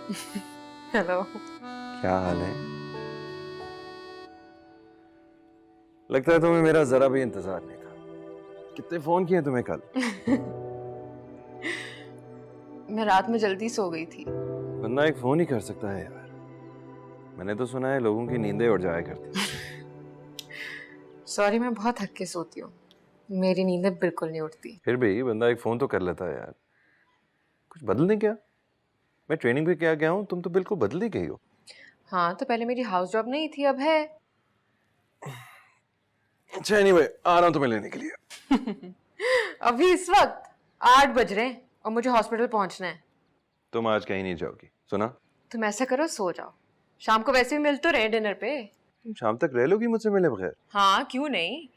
Hello. क्या हाल है? लगता है तुम्हें मेरा जरा भी इंतजार नहीं था। कितने फोन किए तुम्हें कल? मैं रात में जल्दी सो गई थी। बंदा एक फोन ही कर सकता है यार। मैंने तो सुना है लोगों की नींदें उड़ जाया करती। सॉरी, मैं बहुत थक के सोती हूँ। मेरी नींदें बिल्कुल नहीं उठती। फिर भी बंदा एक फोन तो कर लेता है यार। कुछ बदल नहीं क्या? मैं ट्रेनिंग पे क्या गया हूँ, तुम तो बिल्कुल बदल ही गई हो। हाँ, तो पहले मेरी हाउस जॉब नहीं थी, अब है। अच्छा एनीवे, आ रहा हूँ तुम्हें लेने के लिए। अभी इस वक्त 8 बज रहे हैं और मुझे हॉस्पिटल पहुंचना है। तुम आज कहीं नहीं जाओगी, सुना? तुम ऐसा करो, सो जाओ। शाम को वैसे भी मिल तो रहे डिनर पे। तुम शाम तक रह लोगी मुझसे मिले बगैर? हाँ, क्यों नहीं।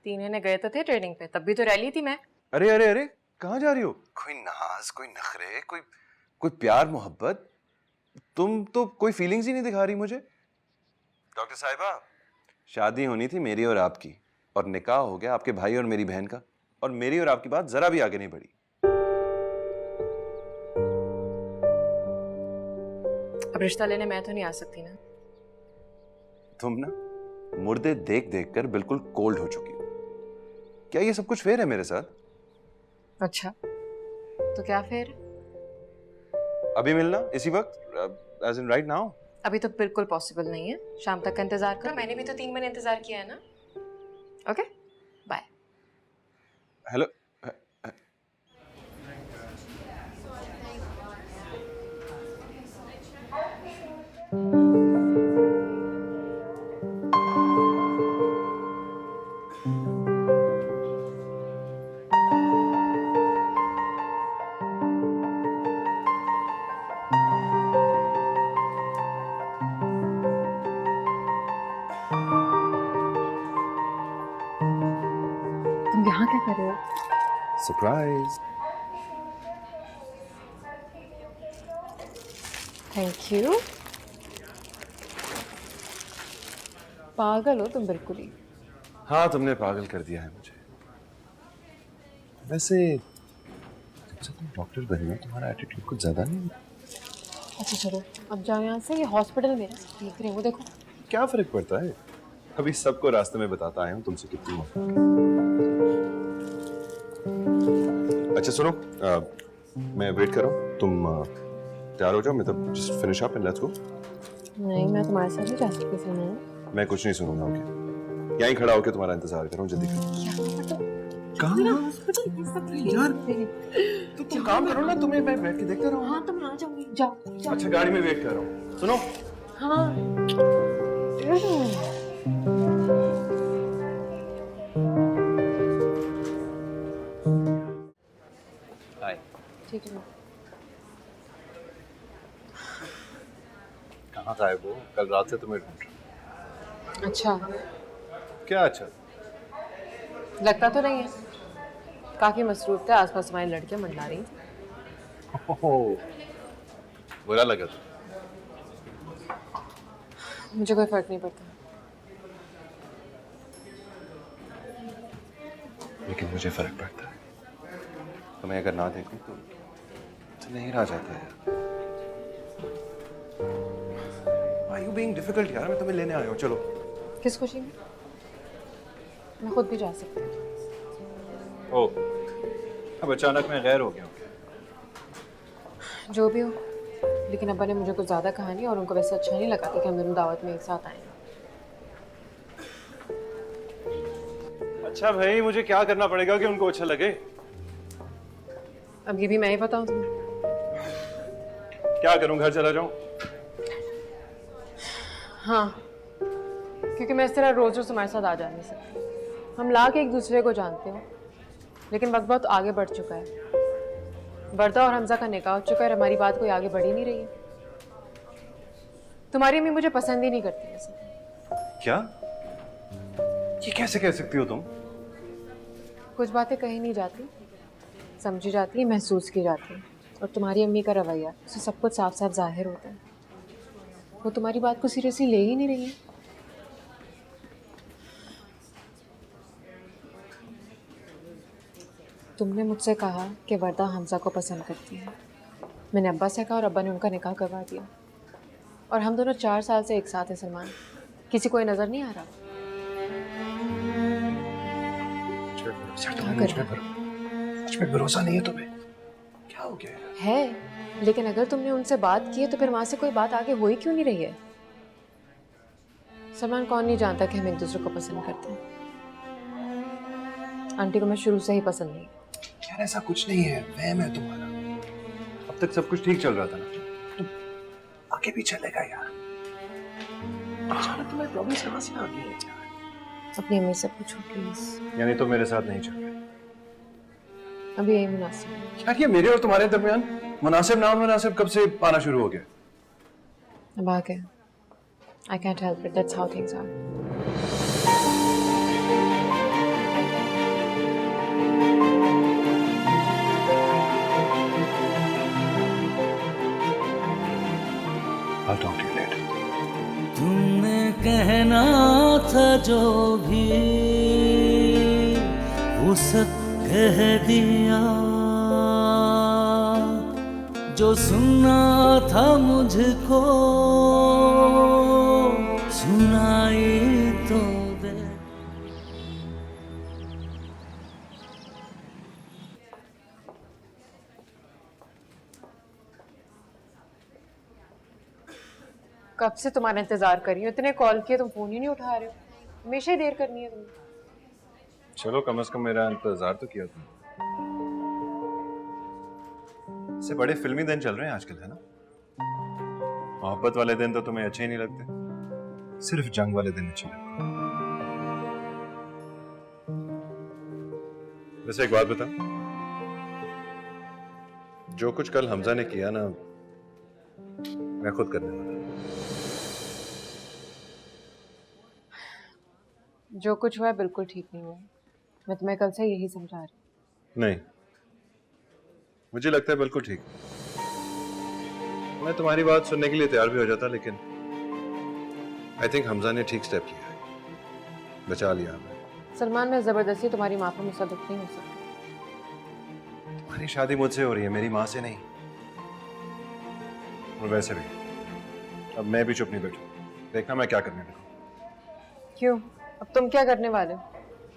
3 महीने गए तो थे ट्रेनिंग पे, तब भी तो रह ली थी मैं। अरे अरे अरे, कहाँ जा रही हो? कोई नाज, कोई नखरे, कोई कोई प्यार मोहब्बत। तुम तो कोई फीलिंग्स ही नहीं दिखा रही मुझे। डॉक्टर साहिबा, शादी होनी थी मेरी और आपकी, और निकाह हो गया आपके भाई और मेरी बहन का, और मेरी और आपकी बात जरा भी आगे नहीं बढ़ी। अब रिश्ता लेने मैं तो नहीं आ सकती ना। तुम ना मुर्दे देख देख कर बिल्कुल कोल्ड हो चुकी हो। क्या ये सब कुछ फेयर है मेरे साथ? अच्छा, तो क्या फिर? अभी मिलना इसी वक्त, एज इन राइट नाउ? अभी तो बिल्कुल पॉसिबल नहीं है। शाम तक का इंतजार करो। मैंने भी तो 3 महीने इंतजार किया है ना। Okay, bye. हेलो। तुम यहाँ क्या कर रहे हो? सरप्राइज। Thank you. पागल हो तुम बिल्कुल ही। हाँ, तुमने पागल कर दिया है मुझे। वैसे जब से तुम डॉक्टर बनी हो तुम्हारा एटीट्यूड कुछ ज्यादा नहीं है? अच्छा चलो, अब जाओ यहाँ से। ये हॉस्पिटल मेरा, देख रहे हो, देखो। क्या फर्क पड़ता है? अभी सबको रास्ते में बताता आया हूँ तुमसे कितनी मोहब्बत। अच्छा सुनो, मैं वेट कर रहा हूँ, तुम तैयार हो जाओ, मतलब just finish up and let's go. नहीं, मैं तुम्हारे साथ नहीं जा सकती सोना। मैं कुछ नहीं सुनूंगा, ओके? यहीं खड़ा होकर तुम्हारा इंतजार कर रहा हूँ, जल्दी करो। कहाँ यार? तो तुम काम करो ना, तुम्हें मैं बैठ के देखता रहूँ। हाँ, तो मैं आ जाऊंगी, जाओ जाओ। अच्छा, गाड़ी में वेट कर रहा हूँ, सुनो। हाँ। हाय। ठीक है। कहाँ गायब हो? कल रात से तुम्हें ढूंढ रहा हूँ। अच्छा, क्या अच्छा? लगता तो नहीं है। काफी मसरूफ थे, आसपास हमारी लड़कियां मंडला रही थी। ओह, बुरा लगा तो? मुझे कोई फर्क नहीं पड़ता। लेकिन मुझे फर्क पड़ता है। तुम्हें अगर ना देखूं तो नहीं रह जाता है। Why you being difficult यार? मैं तुम्हें लेने आया हूँ, चलो। किस खुशी में? मैं खुद भी जा सकती हूँ। ओह, अब अचानक मैं गैर हो गया हूँ। जो भी हो, लेकिन अब्बा ने मुझे कुछ ज्यादा कहा नहीं, और उनको वैसे अच्छा नहीं लगा था कि हम दोनों दावत में एक साथ आए। अच्छा भाई, मुझे क्या करना पड़ेगा कि उनको अच्छा लगे? अब ये भी मैं ही बताऊं तुम्हें? क्या करूं, घर चला जाऊं? हाँ, क्योंकि मैं इस तरह रोज रोज तुम्हारे साथ आ जा नहीं सकती। हम लाख एक दूसरे को जानते हो, लेकिन वक्त बहुत आगे बढ़ चुका है। वर्दा और हमजा का निकाह हो चुका है और हमारी बात कोई आगे बढ़ ही नहीं रही है। तुम्हारी अम्मी मुझे पसंद ही नहीं करती वैसे। क्या? ये कैसे कह सकती हो तुम? कुछ बातें कही नहीं जाती, समझी जाती है, महसूस की जाती है। और तुम्हारी अम्मी का रवैया, उससे सब कुछ साफ साफ जाहिर होता है। वो तुम्हारी बात को सीरियसली ले ही नहीं रही है। तुमने मुझसे कहा कि वर्दा हमजा को पसंद करती है, मैंने अब्बा से कहा और अब्बा ने उनका निकाह करवा दिया। और हम दोनों 4 साल से एक साथ हैं सलमान। किसी को ये नजर नहीं आ रहा? मुझ पे भरोसा नहीं है तुम्हें? क्या हो गया है, लेकिन अगर तुमने उनसे बात की है तो फिर वहां से कोई बात आगे हो ही क्यों नहीं रही है? सलमान, कौन नहीं जानता कि हम एक दूसरे को पसंद करते हैं। आंटी को मैं शुरू से ही पसंद नहीं। यार ऐसा कुछ नहीं है, वहम है तुम्हारा। अब तक सब कुछ ठीक चल रहा था ना? आगे भी चलेगा यार। अचानक तुम्हारी प्रॉब्लम कहाँ से आ गई है यार? अपनी अम्मी से पूछो प्लीज। यानी तो मेरे साथ नहीं चल रहे? अभी यही मुनासिब है। यार ये मेरे और तुम्हारे दरमियान मुनासिब ना मुनासिब कब से आना शुरू हो गया? अब आ गया। I can't help it. That's how things are. I'll talk to you later. तुमने कहना था जो भी वो सब कह दिया, जो सुनना था मुझको सुनाई तो दे। कब से तुम्हारा इंतजार कर रही हूँ, इतने कॉल किए तुम फोन ही नहीं उठा रहे हो। हमेशा ही देर करनी है तुम्हें। चलो कम से कम मेरा इंतजार तो किया तुम। इससे बड़े फिल्मी दिन चल रहे हैं आजकल, है ना? मोहब्बत वाले दिन तो तुम्हें अच्छे ही नहीं लगते, सिर्फ जंग वाले दिन अच्छे लगते। वैसे एक बात बता, जो कुछ कल हमजा ने किया ना, मैं खुद करने वाला। जो कुछ हुआ है बिल्कुल ठीक नहीं हुआ। मैं तुम्हें कल से यही समझा रही हूँ। नहीं, मुझे लगता है बिल्कुल ठीक। मैं तुम्हारी बात सुनने के लिए तैयार भी हो जाता, लेकिन आई थिंक हमजा ने ठीक स्टेप किया है, बचा लिया हमें। सलमान, मैं जबरदस्ती तुम्हारी माँ पर मुसल्लत नहीं हो सकती। तुम्हारी शादी मुझसे हो रही है, मेरी माँ से नहीं। और वैसे भी अब मैं भी चुप नहीं बैठू, देखना मैं क्या करने लगा। क्यों? अब तुम क्या करने वाले हो?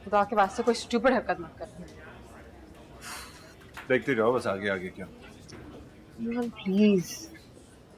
खुदा के वास्ते कोई स्टूपिड हरकत मत करना। देखते जाओ बस, आगे आगे क्या। प्लीज।